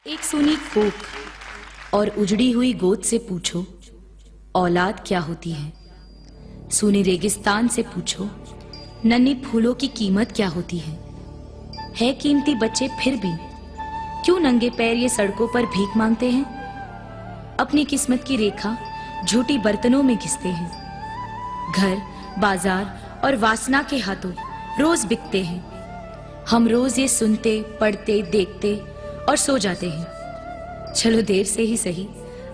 एक सूनी कोख और उजड़ी हुई गोद से पूछो औलाद क्या होती है। सूनी रेगिस्तान से पूछो नन्ही फूलों की कीमत क्या होती है कीमती बच्चे फिर भी क्यों नंगे पैर ये सड़कों पर भीख मांगते हैं। अपनी किस्मत की रेखा झूठी बर्तनों में घिसते हैं। घर, बाजार और वासना के हाथों रोज बिकते हैं। हम रोज ये सुनते, पढ़ते, देखते और सो जाते हैं। चलो देर से ही सही,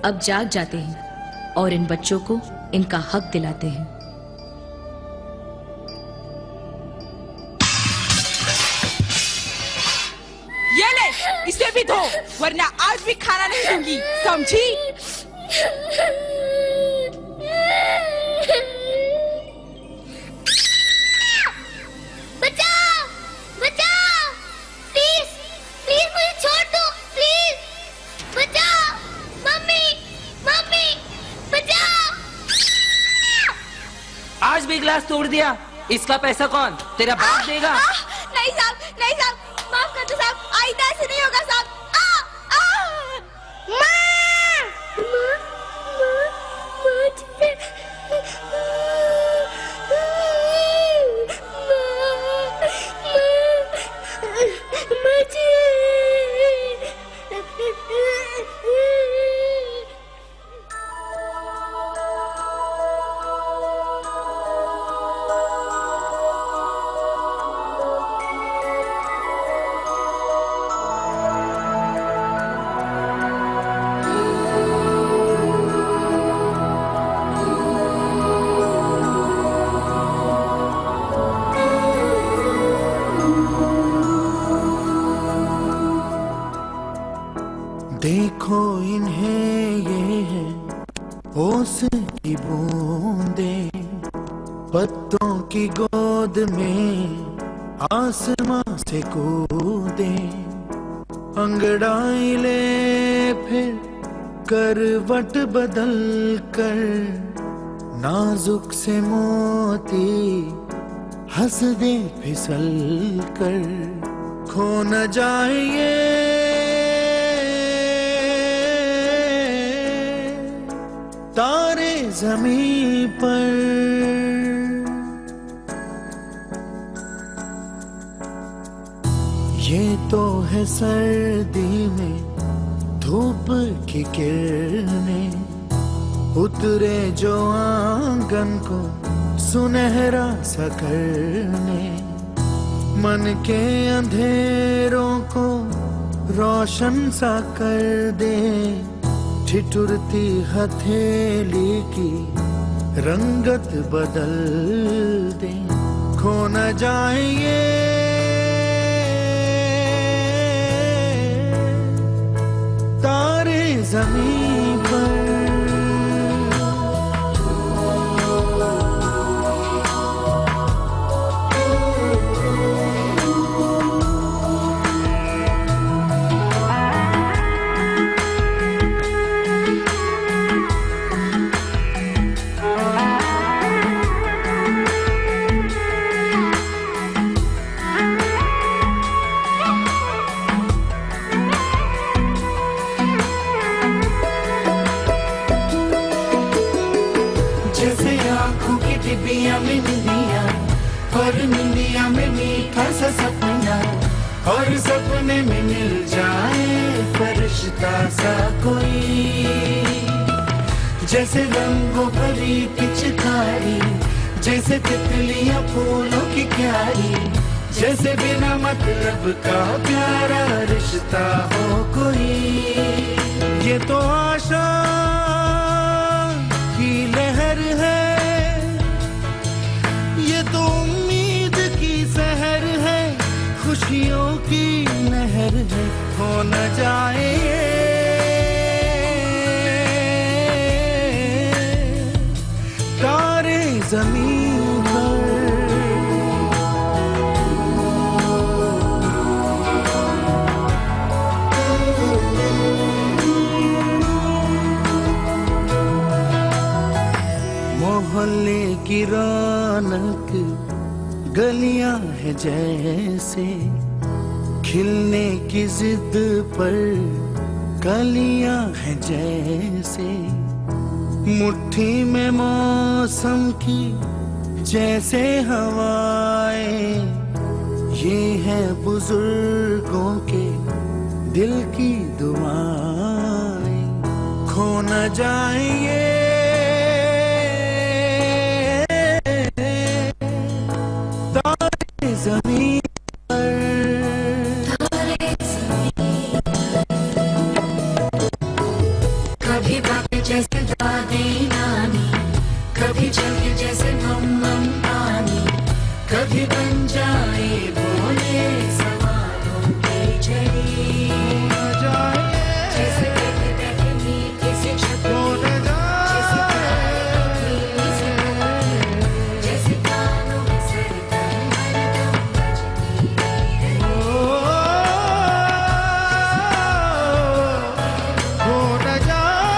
अब जाग जाते हैं और इन बच्चों को इनका हक दिलाते हैं। ये ले, इसे भी धो, वरना आज भी खाना नहीं दूंगी, समझी? बचाओ, बचाओ, प्लीज, प्लीज मुझे छोड़ दो, प्लीज, बचाओ, मम्मी, मम्मी, बचाओ। आज भी गिलास तोड़ दिया, इसका पैसा कौन? तेरा बाप देगा? नहीं साहब, नहीं साहब, माफ कर दो साहब, आइंदा ऐसे नहीं होगा साहब। देखो इन्हें, ये है ओस की बूंदें, पत्तों की गोद में आसमां से कूदे। अंगड़ाई ले फिर करवट बदल कर, नाजुक से मोती हंस दे फिसल कर। खो न जाए ये तारे ज़मीं पर, ये तो है सर्दी में धूप की किरणें, उतरे जो आंगन को सुनहरा सा करने। मन के अंधेरों को रोशन सा कर दे, ठिठुरती हथेली की रंगत बदल दे। खो न जाए ये तारे ज़मीं पर। जैसे आँखों की डिबिया में निंदिया, और निंदिया में मीठा सा सपना, और सपने में मिल जाए फरिश्ता सा कोई। जैसे रंगों भरी पिचकारी, जैसे तितलियां फूलों की क्यारी, जैसे बिना मतलब का प्यारा रिश्ता हो कोई। ये तो आशा की लहर है, ये तो उम्मीद की सहर है, खुशियों की नहर है। हो न जाए तारे ज़मीं पर। मोहल्ले की रौनक गलियां है जैसे, खिलने की जिद पर कलियां हैं जैसे मुट्ठी में मौसम की, जैसे हवाएं, ये है बुजुर्गों के दिल की दुआएं। खो न जाए ये तारे ज़मीन पर, कभी बातें जैसे दादी नानी, कभी चलके जैसे मम्मा पानी, कभी बन जाए बोले सवालों की झड़ी। जैसे बैठे बैठे मीठी सी छपरी, जैसे कानों में सरगम हरदम बजती खो न जाए,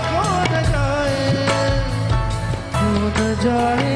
खो न जाए, खो न जाए।